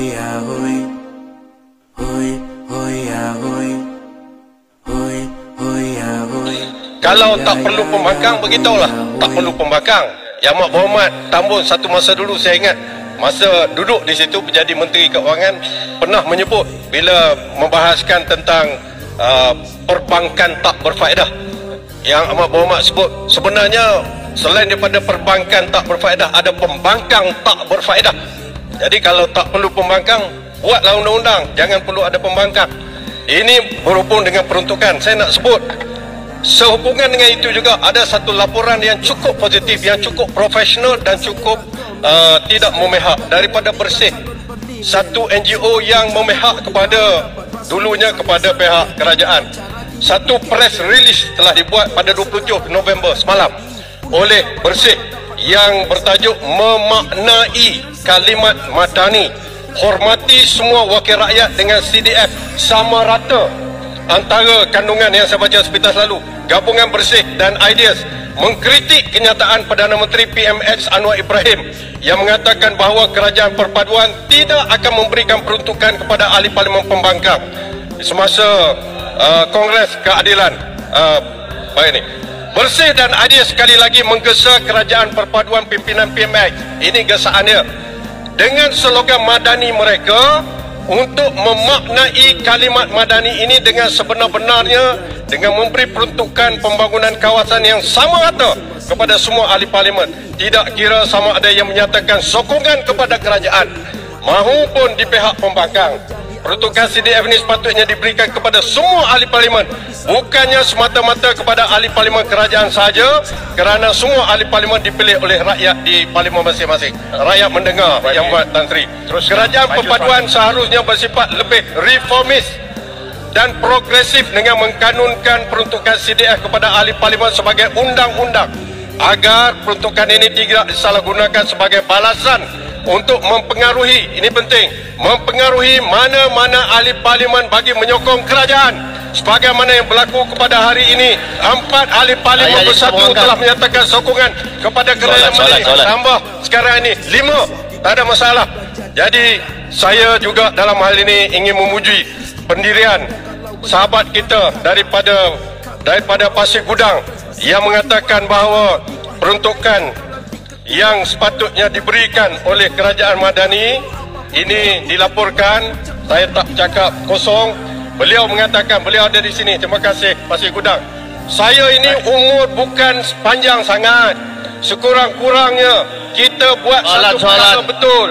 hoi ahoi, hoi hoi ahoi, hoi hoi ahoi. Kalau tak perlu pembangkang, beritahulah tak perlu pembangkang. Yang Amat Berhormat Tambun satu masa dulu, saya ingat masa duduk di situ menjadi Menteri Keuangan, pernah menyebut bila membahaskan tentang perbankan tak berfaedah. Yang Amat Berhormat sebut sebenarnya selain daripada perbankan tak berfaedah, ada pembangkang tak berfaedah. Jadi kalau tak perlu pembangkang, buatlah undang-undang, jangan perlu ada pembangkang. Ini berhubung dengan peruntukan. Saya nak sebut, sehubungan dengan itu juga ada satu laporan yang cukup positif, yang cukup profesional dan cukup tidak memihak daripada Bersih. Satu NGO yang memihak dulunya kepada pihak kerajaan. Satu press release telah dibuat pada 27 November semalam oleh Bersih yang bertajuk memaknai kalimat Madani, hormati semua wakil rakyat dengan CDF sama rata. Antara kandungan yang saya baca sepintas lalu, Gabungan Bersih dan Ideas mengkritik kenyataan Perdana Menteri PMX Anwar Ibrahim yang mengatakan bahawa kerajaan perpaduan tidak akan memberikan peruntukan kepada ahli parlimen pembangkang semasa Kongres Keadilan ini. Bersih dan Ideas sekali lagi menggesa kerajaan perpaduan pimpinan PMX. Ini gesaannya dengan slogan Madani mereka untuk memaknai kalimat Madani ini dengan sebenar-benarnya, dengan memberi peruntukan pembangunan kawasan yang sama rata kepada semua ahli parlimen, tidak kira sama ada yang menyatakan sokongan kepada kerajaan mahupun di pihak pembangkang. Peruntukan CDF ini sepatutnya diberikan kepada semua ahli parlimen, bukannya semata-mata kepada ahli parlimen kerajaan sahaja, kerana semua ahli parlimen dipilih oleh rakyat di parlimen masing-masing. Rakyat mendengar yang buat Tan Sri. Kerajaan perpaduan seharusnya bersifat lebih reformis dan progresif dengan mengkanunkan peruntukan CDF kepada ahli parlimen sebagai undang-undang, agar peruntukan ini tidak disalahgunakan sebagai balasan untuk mempengaruhi, ini penting, mempengaruhi mana-mana ahli parlimen bagi menyokong kerajaan. Sebagaimana yang berlaku kepada hari ini, 4 ahli parlimen bersatu telah menyatakan sokongan kepada kerajaan Malaysia. Tambah sekarang ini 5, tak ada masalah. Jadi saya juga dalam hal ini ingin memuji pendirian sahabat kita daripada Pasir Gudang yang mengatakan bahawa peruntukan yang sepatutnya diberikan oleh kerajaan Madani ini dilaporkan. Saya tak cakap kosong. Beliau mengatakan, beliau ada di sini. Terima kasih Pasir Gudang. Saya ini umur bukan panjang sangat. Sekurang-kurangnya kita buat satu perkara betul.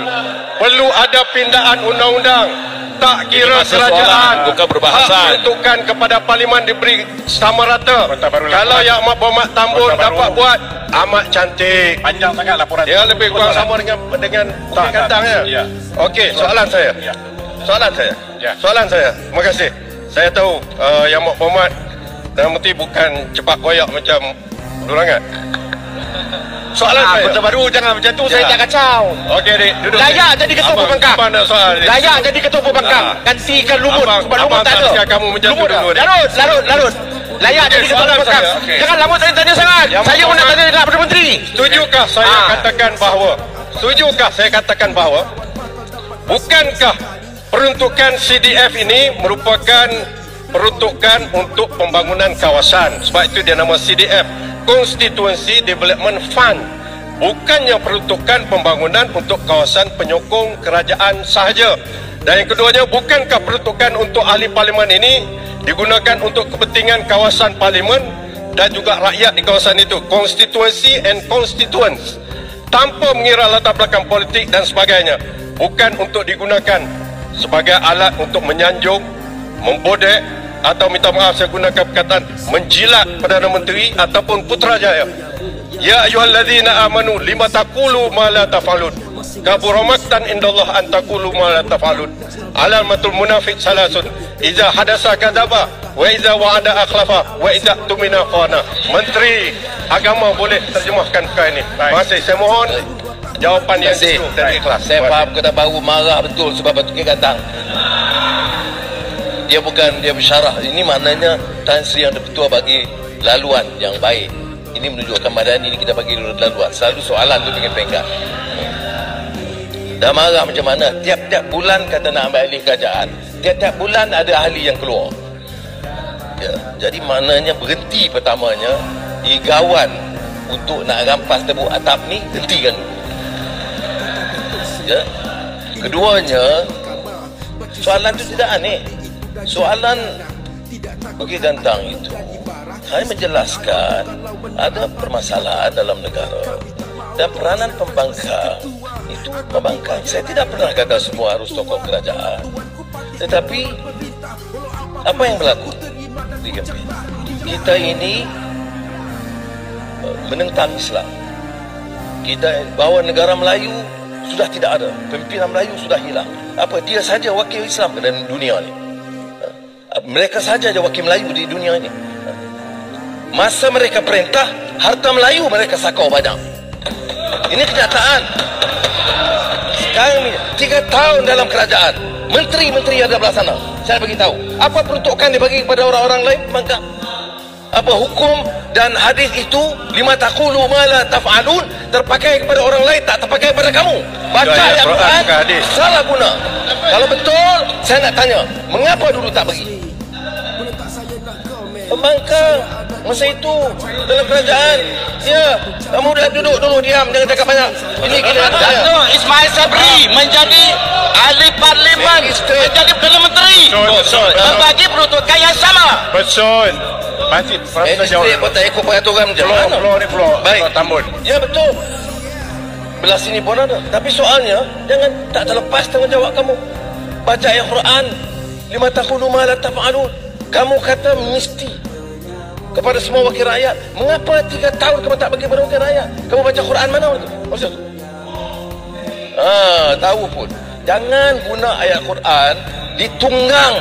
Perlu ada pindaan undang-undang. Tak kira kerajaan, bukan berbahasa. Hak peruntukan kepada parlimen diberi sama rata. Kalau Yang Amat Berhormat Tambun dapat buat, amat cantik. Panjang sangat laporan. Dia lebih kurang sama dengan Bukit Kantang ya. Okey, soalan saya. Soalan saya. Terima kasih. Saya tahu Yang Amat Berhormat dan Menteri bukan cepat koyak macam Durangan. Soalan saya. Benda baru jangan macam tu, saya tak kacau. Okey, Dik, duduk. Layak jadi ketua pembangkang. Layak jadi ketua pembangkang. Gantikan Lumut sebab Lumut tak ada. Kamu macam tu dulu. Larut. Layak jadi ketua pembangkang. Jangan lama tanya sangat. Saya pun nak tanya dekat Perdana Menteri. Setujukah saya katakan bahawa bukankah peruntukan CDF ini merupakan peruntukan untuk pembangunan kawasan? Sebab itu dia nama CDF, Constituency Development Fund. Bukannya peruntukan pembangunan untuk kawasan penyokong kerajaan sahaja. Dan yang keduanya, bukankah peruntukan untuk ahli parlimen ini digunakan untuk kepentingan kawasan parlimen dan juga rakyat di kawasan itu, constituency and constituents, tanpa mengira latar belakang politik dan sebagainya. Bukan untuk digunakan sebagai alat untuk menyanjung, membodek, atau minta maaf saya gunakan perkataan menjilat Perdana Menteri ataupun Putrajaya. Ya ayyuhallazina amanu lima taqulu ma la taf'alun. Kabura maqtan indallah an taqulu ma la taf'alun. Alamatul munafiq salasun. Iza hadasa kadzaba wa iza wa'ada akhlafa wa iza tumina khana. Menteri Agama boleh terjemahkan perkara ini. Terima kasih. Saya mohon jawapan yang jujur dan ikhlas. Saya faham kata baru marah betul sebab Bukit Kantang. Dia bersyarah. Ini maknanya Tan Sri yang betul bagi laluan yang baik. Ini menunjukkan Madani ini kita bagi laluan. Selalu soalan tu dengan pengkat. Dah marah macam mana? Tiap-tiap bulan kata nak ambil alih kerajaan. Tiap-tiap bulan ada ahli yang keluar. Ya, jadi maknanya berhenti pertamanya igawan untuk nak rampas tebuk atap ni, hentikan dulu. Ya. Keduanya, soalan tu tidak aneh. Soalan bagi Gantang itu saya menjelaskan ada permasalahan dalam negara dan peranan pembangkang itu pembangkang. Saya tidak pernah kata semua harus tokoh kerajaan, tetapi apa yang berlaku di Gempin, kita ini menentang Islam. Kita bawa negara Melayu sudah tidak ada, pimpinan Melayu sudah hilang. Apa dia saja wakil Islam dalam dunia ni? Mereka saja wakil Melayu di dunia ini. Masa mereka perintah, harta Melayu mereka sakau banyak. Ini kenyataan. Sekarang 3 tahun dalam kerajaan, menteri-menteri ada belah sana. Saya beritahu, apa peruntukan dibagi kepada orang-orang lain? Maka apa hukum dan hadis itu, lima taqulu ma la taf'alun, terpakai kepada orang lain, tak terpakai kepada kamu. Baca ayat Quran, salah guna. Kalau betul, saya nak tanya, mengapa dulu tak bagi? Pembangkang masa itu dalam kerajaan. Ya, kamu dah duduk dulu, diam, jangan cakap banyak. Ini kita Dato' Ismail Sabri menjadi ahli parlimen, menjadi Perdana Menteri, berbagi peruntukan yang sama. Betul. Masih Magistrate pun tak ikut peraturan macam mana? Floor ni floor. Baik. Tambun. Ya betul. Belah sini pun ada. Tapi soalnya, jangan tak terlepas tanggungjawab kamu. Baca ayat Quran, lima taqulu ma la taf'alun. Kamu kata mesti kepada semua wakil rakyat. Mengapa 3 tahun kamu tak bagi kepada wakil rakyat? Kamu baca Quran mana waktu? Maksud? Tahu pun. Jangan guna ayat Quran ditunggang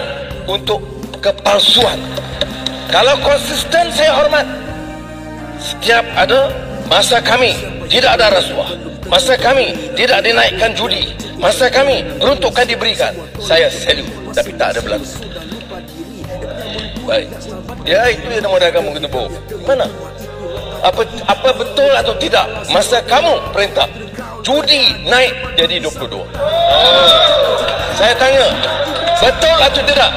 untuk kepalsuan. Kalau konsisten, saya hormat. Setiap ada masa kami tidak ada rasuah, masa kami tidak dinaikkan judi, masa kami peruntukan diberikan, saya salute. Tapi tak ada berlaku. Baik. Ya, itu yang nama kamu kena bawa. Mana? Apa betul atau tidak masa kamu perintah judi naik jadi 22? Saya tanya, betul atau tidak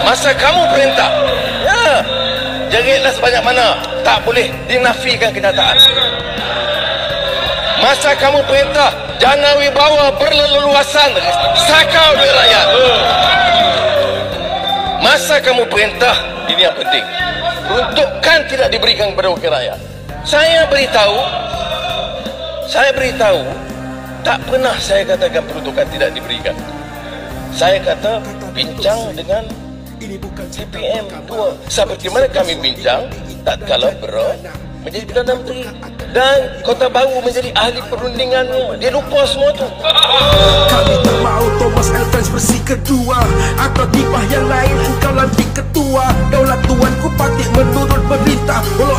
masa kamu perintah? Ya, jeritlah sebanyak mana, tak boleh dinafikan kenyataan. Masa kamu perintah jangan wibawa berleluasan, sakau duit rakyat. Masa kamu perintah, ini yang penting, peruntukan tidak diberikan kepada wakil rakyat. Saya beritahu, tak pernah saya katakan peruntukan tidak diberikan. Saya kata bincang dengan CPM 2 seperti mana kami bincang tatkala Bera menjadi Perdana Menteri dan Kota Baru menjadi ahli perundingannya. Dia lupa semua tu. Kami tak mahu Thomas Elfrance versi kedua, atau tipah yang lain engkau lantik ketua. Daulat tuanku patik menurut berita, walau